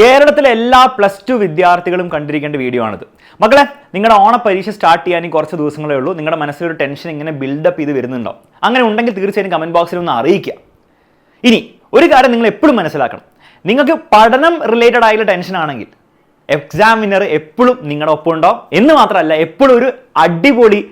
കേരളത്തിലെ എല്ലാ +2 വിദ്യാർത്ഥികളും കണ്ടിരിക്കേണ്ട വീഡിയോ ആണിത്. മക്കളെ, നിങ്ങളുടെ ഓണപരീക്ഷ സ്റ്റാർട്ട് ചെയ്യാൻ കുറച്ച് ദിവസങ്ങളേ ഉള്ളൂ. നിങ്ങളുടെ മനസ്സിലൊരു ടെൻഷൻ ഇങ്ങനെ ബിൽഡപ്പ് ചെയ്ത് വരുന്നുണ്ടോ? അങ്ങനെ ഉണ്ടെങ്കിൽ തീർച്ചയായും കമന്റ് ബോക്സിൽ ഒന്ന് അറിയിക്കുക. ഇനി ഒരു കാര്യം നിങ്ങൾ എപ്പോഴും മനസ്സിലാക്കണം, നിങ്ങൾക്ക് പഠനം റിലേറ്റഡ് ആയിട്ടുള്ള ടെൻഷൻ ആണെങ്കിൽ എക്സാമിനർ എപ്പോഴും നിങ്ങളുടെ ഒപ്പം ഉണ്ടാവും എന്ന് മാത്രമല്ല, എപ്പോഴും ഒരു അടിപൊളി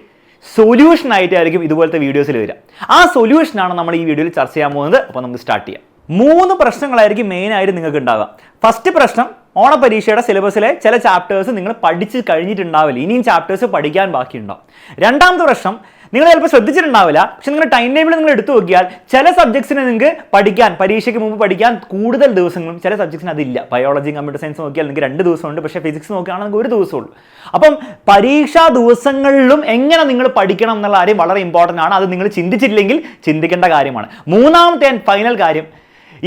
സൊല്യൂഷൻ ആയിട്ടായിരിക്കും ഇതുപോലത്തെ വീഡിയോസിൽ വരിക. ആ സൊല്യൂഷനാണ് നമ്മൾ ഈ വീഡിയോയിൽ ചർച്ച ചെയ്യാൻ പോകുന്നത്. അപ്പോൾ നമുക്ക് സ്റ്റാർട്ട് ചെയ്യാം. 3 പ്രശ്നങ്ങളായിരിക്കും മെയിൻ ആയിട്ട് നിങ്ങൾക്ക് ഉണ്ടാവുക. ഫസ്റ്റ് പ്രശ്നം, ഓണപരീക്ഷയുടെ സിലബസിലെ ചില ചാപ്റ്റേഴ്സ് നിങ്ങൾ പഠിച്ച് കഴിഞ്ഞിട്ടുണ്ടാവില്ല, ഇനിയും ചാപ്റ്റേഴ്സ് പഠിക്കാൻ ബാക്കിയുണ്ടാവും. രണ്ടാമത്തെ പ്രശ്നം, നിങ്ങൾ ചിലപ്പോൾ ശ്രദ്ധിച്ചിട്ടുണ്ടാവില്ല, പക്ഷെ നിങ്ങളുടെ ടൈം ടേബിൾ നിങ്ങൾ എടുത്തു നോക്കിയാൽ ചില സബ്ജക്ട്സിന് നിങ്ങൾക്ക് പഠിക്കാൻ, പരീക്ഷയ്ക്ക് മുമ്പ് പഠിക്കാൻ കൂടുതൽ ദിവസങ്ങളും ചില സബ്ജക്ട്സിന് അതില്ല. ബയോളജി, കമ്പ്യൂട്ടർ സയൻസ് നോക്കിയാൽ നിങ്ങൾക്ക് 2 ദിവസമുണ്ട്, പക്ഷേ ഫിസിക്സ് നോക്കുകയാണെങ്കിൽ നിങ്ങൾക്ക് 1 ദിവസമുള്ളൂ. അപ്പം പരീക്ഷാ ദിവസങ്ങളിലും എങ്ങനെ നിങ്ങൾ പഠിക്കണം എന്നുള്ള കാര്യം വളരെ ഇമ്പോർട്ടൻ്റ് ആണ്. അത് നിങ്ങൾ ചിന്തിച്ചില്ലെങ്കിൽ ചിന്തിക്കേണ്ട കാര്യമാണ്. മൂന്നാമത്തെ ആൻഡ് ഫൈനൽ കാര്യം,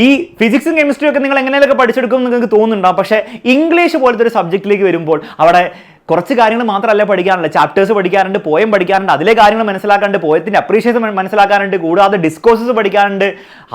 ഈ ഫിസിക്സും കെമിസ്ട്രിയും ഒക്കെ നിങ്ങൾ എങ്ങനെയൊക്കെ പഠിച്ചെടുക്കും എന്ന് നിങ്ങൾക്ക് തോന്നുന്നുണ്ടാവും, പക്ഷേ ഇംഗ്ലീഷ് പോലത്തെ ഒരു സബ്ജക്റ്റിലേക്ക് വരുമ്പോൾ അവിടെ കുറച്ച് കാര്യങ്ങൾ മാത്രമല്ല പഠിക്കാറുണ്ട്. ചാപ്റ്റേഴ്സ് പഠിക്കാറുണ്ട്, പോയം പഠിക്കാറുണ്ട്, അതിലെ കാര്യങ്ങൾ മനസ്സിലാക്കാറുണ്ട്, പോയത്തിൻ്റെ അപ്രീഷിയേഷൻ മനസ്സിലാക്കാറുണ്ട്, കൂടാതെ ഡിസ്കോഴ്സസ് പഠിക്കാറുണ്ട്,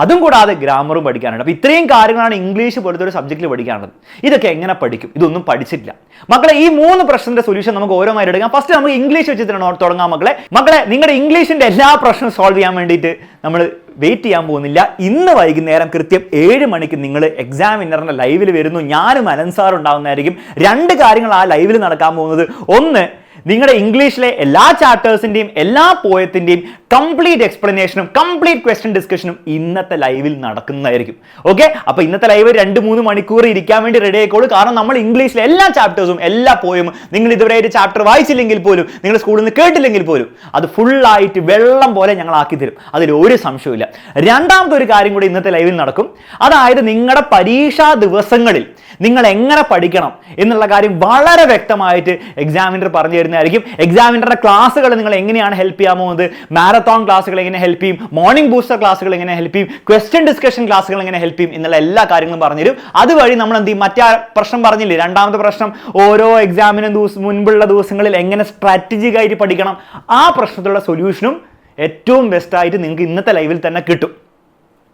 അതും കൂടാതെ ഗ്രാമറും പഠിക്കാറുണ്ട്. അപ്പോൾ ഇത്രയും കാര്യങ്ങളാണ് ഇംഗ്ലീഷ് പോലത്തെ ഒരു സബ്ജക്റ്റിൽ പഠിക്കാറുള്ളത്. ഇതൊക്കെ എങ്ങനെ പഠിക്കും? ഇതൊന്നും പഠിച്ചിട്ടില്ല. മക്കളെ, ഈ 3 പ്രശ്നത്തിന്റെ സൊല്യൂഷൻ നമുക്ക് ഓരോന്നായിട്ട് എടുക്കാം. ഫസ്റ്റ് നമുക്ക് ഇംഗ്ലീഷ് വെച്ചിട്ട് തുടങ്ങാം. മക്കളെ, നിങ്ങളുടെ ഇംഗ്ലീഷിന്റെ എല്ലാ പ്രശ്നവും സോൾവ് ചെയ്യാൻ വേണ്ടിയിട്ട് നമ്മൾ വെയിറ്റ് ചെയ്യാൻ പോകുന്നില്ല. ഇന്ന് വൈകുന്നേരം കൃത്യം 7 മണിക്ക് നിങ്ങൾ എക്സാമിനറിന്റെ ലൈവിൽ വരുന്നു. ഞാനും അനൻസാർ ഉണ്ടാവുന്നതായിരിക്കും. 2 കാര്യങ്ങൾ ആ ലൈവിൽ നടക്കാൻ പോകുന്നത്. ഒന്ന്, നിങ്ങളുടെ ഇംഗ്ലീഷിലെ എല്ലാ ചാപ്റ്റേഴ്സിന്റെയും എല്ലാ പോയത്തിന്റെയും കംപ്ലീറ്റ് എക്സ്പ്ലനേഷനും കംപ്ലീറ്റ് ക്വസ്റ്റ്യൻ ഡിസ്കഷനും ഇന്നത്തെ ലൈവിൽ നടക്കുന്നതായിരിക്കും. ഓക്കെ, അപ്പോൾ ഇന്നത്തെ ലൈവ് 2-3 മണിക്കൂർ ഇരിക്കാൻ വേണ്ടി റെഡി ആയിക്കോളൂ. കാരണം നമ്മൾ ഇംഗ്ലീഷിലെ എല്ലാ ചാപ്റ്റേഴ്സും, എല്ലാ പോയും, നിങ്ങൾ ഇതുവരെ ഒരു ചാപ്റ്റർ വായിച്ചില്ലെങ്കിൽ പോലും, നിങ്ങൾ സ്കൂളിൽ നിന്ന് കേട്ടില്ലെങ്കിൽ പോലും, അത് ഫുള്ളായിട്ട് വെള്ളം പോലെ ഞങ്ങൾ ആക്കി തരും. അതിൽ ഒരു സംശയമില്ല. രണ്ടാമത്തെ ഒരു കാര്യം കൂടി ഇന്നത്തെ ലൈവിൽ നടക്കും. അതായത് നിങ്ങളുടെ പരീക്ഷാ ദിവസങ്ങളിൽ നിങ്ങൾ എങ്ങനെ പഠിക്കണം എന്നുള്ള കാര്യം വളരെ വ്യക്തമായിട്ട് എക്സാമിനർ പറഞ്ഞു തരുന്നതായിരിക്കും. എക്സാമിനറുടെ ക്ലാസ്സുകൾ നിങ്ങൾ എങ്ങനെയാണ് ഹെൽപ്പ് ചെയ്യാൻ പോകുന്നത്, മാരത്തോൺ ക്ലാസ്സുകൾ എങ്ങനെ ഹെൽപ്പ് ചെയ്യും, മോർണിംഗ് ബൂസ്റ്റർ ക്ലാസ്സുകൾ എങ്ങനെ ഹെൽപ്പ് ചെയ്യും, ക്വസ്റ്റ്യൻ ഡിസ്കഷൻ ക്ലാസ്സുകൾ എങ്ങനെ ഹെൽപ്പ് ചെയ്യും എന്നുള്ള എല്ലാ കാര്യങ്ങളും പറഞ്ഞുതരും. അതുവഴി നമ്മൾ എന്ത് ചെയ്യും, മറ്റേ പ്രശ്നം പറഞ്ഞില്ലേ, രണ്ടാമത്തെ പ്രശ്നം, ഓരോ എക്സാമിനും മുൻപുള്ള ദിവസങ്ങളിൽ എങ്ങനെ സ്ട്രാറ്റജിക് ആയിട്ട് പഠിക്കണം, ആ പ്രശ്നത്തിലുള്ള സൊല്യൂഷനും ഏറ്റവും ബെസ്റ്റായിട്ട് നിങ്ങൾക്ക് ഇന്നത്തെ ലൈവിൽ തന്നെ കിട്ടും.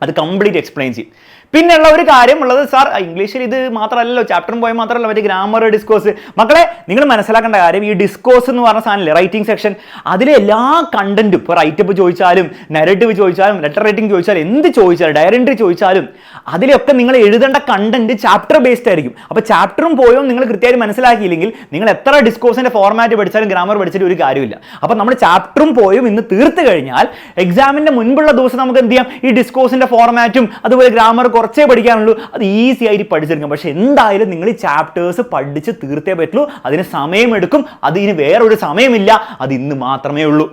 അത് കംപ്ലീറ്റ് എക്സ്പ്ലെയിൻ ചെയ്യും. പിന്നെയുള്ള ഒരു കാര്യം ഉള്ളത്, സാർ ഇംഗ്ലീഷിൽ ഇത് മാത്രമല്ലല്ലോ, ചാപ്റ്ററും പോയി മാത്രമല്ല, മറ്റേ ഗ്രാമർ, ഡിസ്കോഴ്സ്. മക്കളെ, നിങ്ങൾ മനസ്സിലാക്കേണ്ട കാര്യം, ഈ ഡിസ്കോഴ്സ് എന്ന് പറഞ്ഞ സാധനമില്ലേ, റൈറ്റിംഗ് സെക്ഷൻ, അതിലെ എല്ലാ കണ്ടന്റും, ഇപ്പോൾ റൈറ്റപ്പ് ചോദിച്ചാലും, നെറേറ്റീവ് ചോദിച്ചാലും, ലെറ്റർ റൈറ്റിംഗ് ചോദിച്ചാലും, എന്ത് ചോദിച്ചാലും, ഡയറി എൻട്രി ചോദിച്ചാലും, അതിലൊക്കെ നിങ്ങൾ എഴുതേണ്ട കണ്ടന്റ് ചാപ്റ്റർ ബേസ്ഡ് ആയിരിക്കും. അപ്പോൾ ചാപ്റ്ററും പോയും നിങ്ങൾ കൃത്യമായിട്ട് മനസ്സിലാക്കിയില്ലെങ്കിൽ നിങ്ങൾ എത്ര ഡിസ്കോഴ്സിന്റെ ഫോർമാറ്റ് പഠിച്ചാലും ഗ്രാമർ പഠിച്ചിട്ട് ഒരു കാര്യമില്ല. അപ്പോൾ നമ്മൾ ചാപ്റ്ററും പോയും ഇന്ന് തീർത്ത് കഴിഞ്ഞാൽ എക്സാമിന്റെ മുൻപുള്ള ദിവസം നമുക്ക് എന്ത് ചെയ്യാം, ഈ ഡിസ്കോഴ്സിന്റെ ഫോർമാറ്റും അതുപോലെ ഗ്രാമർ കുറച്ചേ പഠിക്കാനുള്ളൂ, അത് ഈസി ആയിട്ട് പഠിച്ചെടുക്കാം. പക്ഷെ എന്തായാലും നിങ്ങൾ ഈ ചാപ്റ്റേഴ്സ് പഠിച്ച് തീർത്തേ പറ്റുള്ളൂ. അതിന് സമയമെടുക്കും. അതിന് വേറൊരു സമയമില്ല, അത് ഇന്ന് മാത്രമേ ഉള്ളൂ.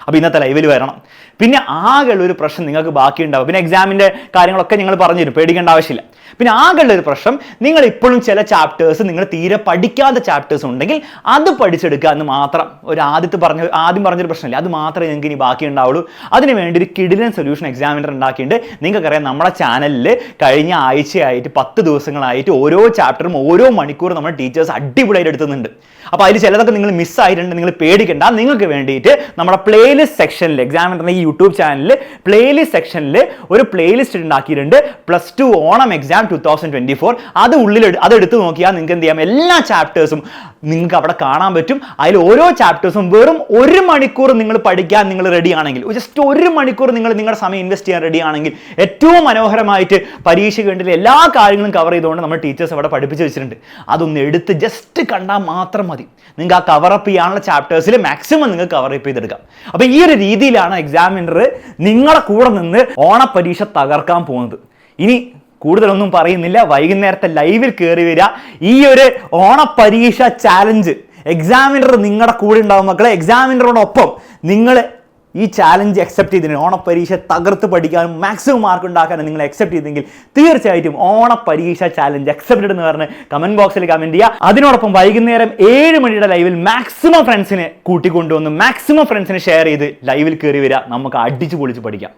അപ്പോൾ ഇന്നത്തെ ലൈവിൽ വരണം. പിന്നെ ആകെയുള്ള ഒരു പ്രശ്നം നിങ്ങൾക്ക് ബാക്കിയുണ്ടാവും. പിന്നെ എക്സാമിൻ്റെ കാര്യങ്ങളൊക്കെ ഞങ്ങൾ പറഞ്ഞുതരും, പേടിക്കേണ്ട ആവശ്യമില്ല. പിന്നെ ആകെയുള്ള ഒരു പ്രശ്നം, നിങ്ങൾ ഇപ്പോഴും ചില ചാപ്റ്റേഴ്സ് നിങ്ങൾ തീരെ പഠിക്കാത്ത ചാപ്റ്റേഴ്സ് ഉണ്ടെങ്കിൽ അത് പഠിച്ചെടുക്കുക എന്ന് മാത്രം. ആദ്യം പറഞ്ഞൊരു പ്രശ്നമില്ല, അത് മാത്രമേ നിങ്ങൾക്ക് ഇനി ബാക്കി ഉണ്ടാവുള്ളൂ. അതിന് വേണ്ടി ഒരു കിടിലൻ സൊല്യൂഷൻ എക്സാമിനർ ഉണ്ടാക്കിയിട്ടുണ്ട്. നിങ്ങൾക്കറിയാം, നമ്മുടെ ചാനലിൽ കഴിഞ്ഞ ആഴ്ചയായിട്ട് 10 ദിവസങ്ങളായിട്ട് ഓരോ ചാപ്റ്ററും ഓരോ മണിക്കൂർ നമ്മുടെ ടീച്ചേഴ്സ് അടിപൊളിയായിട്ട് എടുത്തുന്നുണ്ട്. അപ്പോൾ അതിൽ ചിലതൊക്കെ നിങ്ങൾ മിസ്സായിട്ടുണ്ട്, നിങ്ങൾ പേടിക്കേണ്ട. നിങ്ങൾക്ക് വേണ്ടിയിട്ട് നമ്മുടെ പ്ലേലിസ്റ്റ് സെക്ഷനിൽ, എക്സാമിനറിന്റെ ഈ യൂട്യൂബ് ചാനലിൽ പ്ലേലിസ്റ്റ് സെക്ഷനിൽ ഒരു പ്ലേലിസ്റ്റ് ഉണ്ടാക്കിയിട്ടുണ്ട്. +2 ഓണം എക്സാം 2024. അതെടുത്ത് നോക്കിയാൽ നിങ്ങൾക്ക് എന്ത് ചെയ്യാം, എല്ലാ ചാപ്റ്റേഴ്സും നിങ്ങൾക്ക് അവിടെ കാണാൻ പറ്റും. അതിൽ ഓരോ ചാപ്റ്റേഴ്സും വെറും 1 മണിക്കൂർ നിങ്ങൾ പഠിക്കാൻ നിങ്ങൾ റെഡി ആണെങ്കിൽ, ജസ്റ്റ് 1 മണിക്കൂർ നിങ്ങൾ നിങ്ങളുടെ സമയം ഇൻവെസ്റ്റ് ചെയ്യാൻ റെഡി ആണെങ്കിൽ, ഏറ്റവും മനോഹരമായിട്ട് പരീക്ഷയ്ക്ക് വേണ്ടിയുള്ള എല്ലാ കാര്യങ്ങളും കവർ ചെയ്തുകൊണ്ട് നമ്മൾ ടീച്ചേഴ്സ് അവിടെ പഠിപ്പിച്ച് വെച്ചിട്ടുണ്ട്. അതൊന്ന് എടുത്ത് ജസ്റ്റ് കണ്ടാൽ മാത്രം മതി. നിങ്ങൾക്ക് ആ കവറപ്പ് ചെയ്യാനുള്ള ചാപ്റ്റേഴ്സിൽ മാക്സിമം നിങ്ങൾക്ക് കവറപ്പ് ചെയ്തെടുക്കാം. അപ്പോൾ ഈ ഒരു രീതിയിലാണ് എക്സാമിനർ നിങ്ങളുടെ കൂടെ നിന്ന് ഓണപരീക്ഷ തകർക്കാൻ പോകുന്നത്. ഇനി കൂടുതലൊന്നും പറയുന്നില്ല, വൈകുന്നേരത്തെ ലൈവിൽ കയറി വരിക. ഈ ഒരു ഓണപരീക്ഷ ചാലഞ്ച് എക്സാമിനർ നിങ്ങളുടെ കൂടെ ഉണ്ടാവും. മക്കളെ, എക്സാമിനറോടൊപ്പം നിങ്ങൾ ഈ ചാലഞ്ച് അക്സെപ്റ്റ് ചെയ്തിട്ടുണ്ട്. ഓണപരീക്ഷ തകർത്ത് പഠിക്കാനും മാക്സിമം മാർക്ക് ഉണ്ടാക്കാനും നിങ്ങൾ അക്സെപ്റ്റ് ചെയ്തെങ്കിൽ തീർച്ചയായിട്ടും ഓണപരീക്ഷ ചാലഞ്ച് അക്സെപ്റ്റഡ് എന്ന് പറഞ്ഞ് കമന്റ് ബോക്സിൽ കമന്റ് ചെയ്യുക. അതിനോടൊപ്പം വൈകുന്നേരം 7 മണിയുടെ ലൈവിൽ മാക്സിമം ഫ്രണ്ട്സിനെ കൂട്ടിക്കൊണ്ടുവന്ന് മാക്സിമം ഫ്രണ്ട്സിനെ ഷെയർ ചെയ്ത് ലൈവിൽ കയറി വരിക. നമുക്ക് അടിച്ചു പൊളിച്ച് പഠിക്കാം.